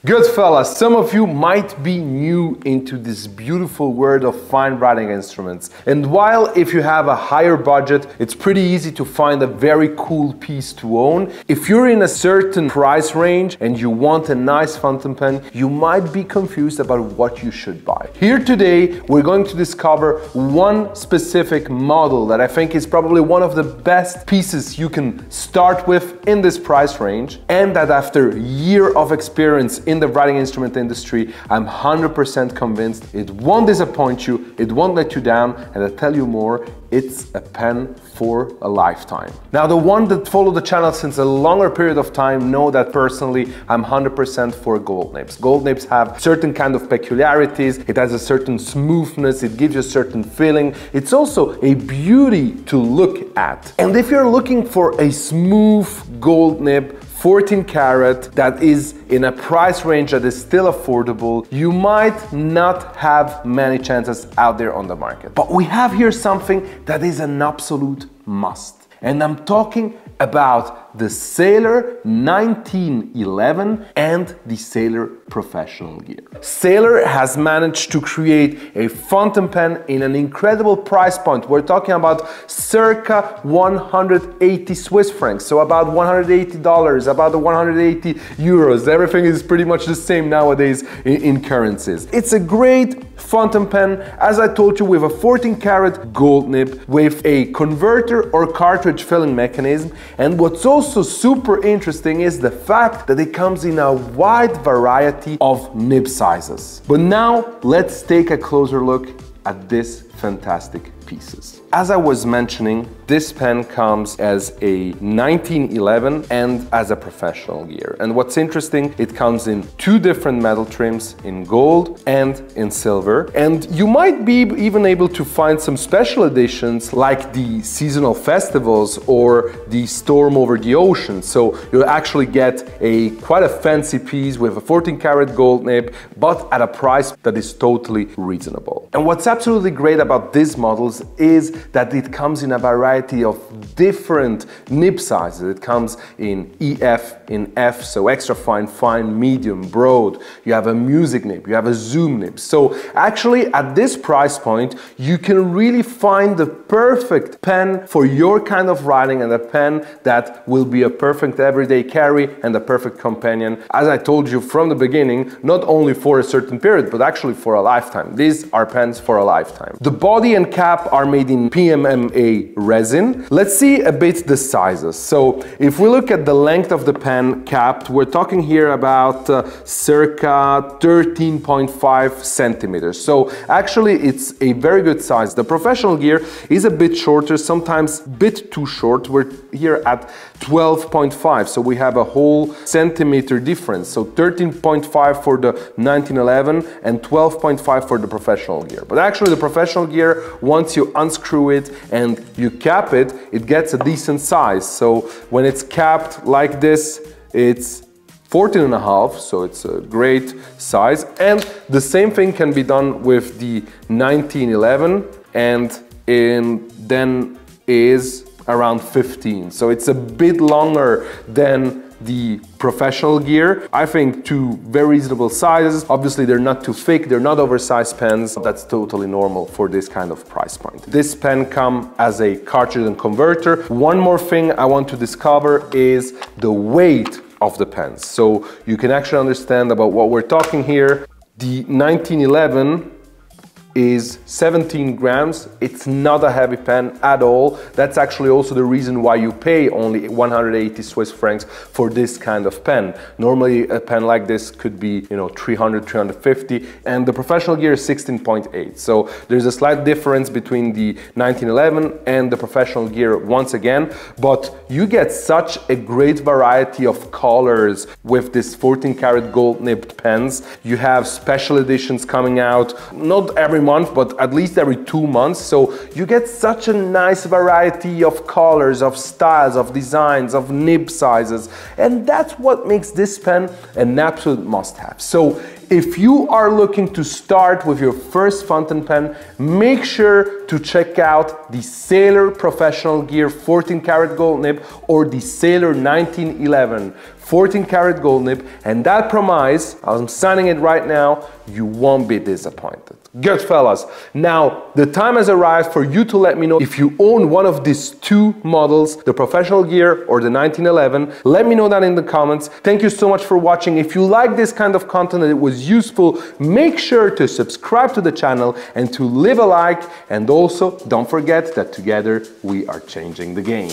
Goodfellas, some of you might be new into this beautiful world of fine writing instruments. And while if you have a higher budget, it's pretty easy to find a very cool piece to own, if you're in a certain price range and you want a nice fountain pen, you might be confused about what you should buy. Here today, we're going to discover one specific model that I think is probably one of the best pieces you can start with in this price range, and that after a year of experience in the writing instrument industry, I'm 100% convinced it won't disappoint you, it won't let you down, and I'll tell you more, it's a pen for a lifetime. Now, the one that follow the channel since a longer period of time know that personally I'm 100% for gold nibs. Gold nibs have certain kind of peculiarities, it has a certain smoothness, it gives you a certain feeling. It's also a beauty to look at. And if you're looking for a smooth gold nib, 14 karat, that is in a price range that is still affordable, you might not have many chances out there on the market. But we have here something that is an absolute must. And I'm talking about the Sailor 1911 and the Sailor Professional Gear. Sailor has managed to create a fountain pen in an incredible price point. We're talking about circa 180 Swiss francs, so about $180, about 180 euros. Everything is pretty much the same nowadays in currencies. It's a great fountain pen, as I told you, with a 14 karat gold nib, with a converter or cartridge filling mechanism. And what's also super interesting is the fact that it comes in a wide variety of nib sizes. But now let's take a closer look at this fantastic pieces. As I was mentioning, this pen comes as a 1911 and as a professional gear. And what's interesting, it comes in two different metal trims, in gold and in silver. And you might be even able to find some special editions like the seasonal festivals or the storm over the ocean. So you'll actually get quite a fancy piece with a 14 karat gold nib, but at a price that is totally reasonable. And what's absolutely great about these models is that it comes in a variety of different nib sizes. It comes in EF, in F, so extra fine, fine, medium, broad. You have a music nib, you have a zoom nib. So actually at this price point, you can really find the perfect pen for your kind of writing, and a pen that will be a perfect everyday carry and a perfect companion. As I told you from the beginning, not only for a certain period, but actually for a lifetime. These are pens for a lifetime. The body and cap are made in PMMA resin. Let's see a bit the sizes. So if we look at the length of the pen capped, we're talking here about circa 13.5 centimeters. So actually it's a very good size. The professional gear is a bit shorter, sometimes a bit too short. We're here at 12.5, so we have a whole centimeter difference. So 13.5 for the 1911 and 12.5 for the professional gear. But actually the professional gear, once you unscrew it and you cap it, it gets a decent size. So when it's capped like this, it's 14.5, so it's a great size. And the same thing can be done with the 1911, and then is around 15. So it's a bit longer than the professional gear. I think two very reasonable sizes. Obviously they're not too thick, they're not oversized pens. That's totally normal for this kind of price point. This pen comes as a cartridge and converter. One more thing I want to discover is the weight of the pens. So you can actually understand about what we're talking here. The 1911 is 17 grams. It's not a heavy pen at all. That's actually also the reason why you pay only 180 Swiss francs for this kind of pen. Normally a pen like this could be, 300, 350, and the professional gear is 16.8. So there's a slight difference between the 1911 and the professional gear once again, but you get such a great variety of colors with this 14 karat gold nibbed pens. You have special editions coming out, not every month, but at least every 2 months. So you get such a nice variety of colors, of styles, of designs, of nib sizes. And that's what makes this pen an absolute must-have. So if you are looking to start with your first fountain pen, make sure to check out the Sailor Professional Gear 14 karat gold nib or the Sailor 1911 14 karat gold nib, and that promise, I'm signing it right now, you won't be disappointed. Goodfellas, now the time has arrived for you to let me know if you own one of these two models, the professional gear or the 1911. Let me know that in the comments. Thank you so much for watching. If you like this kind of content and it was useful, make sure to subscribe to the channel and to leave a like, and also don't forget that together we are changing the game.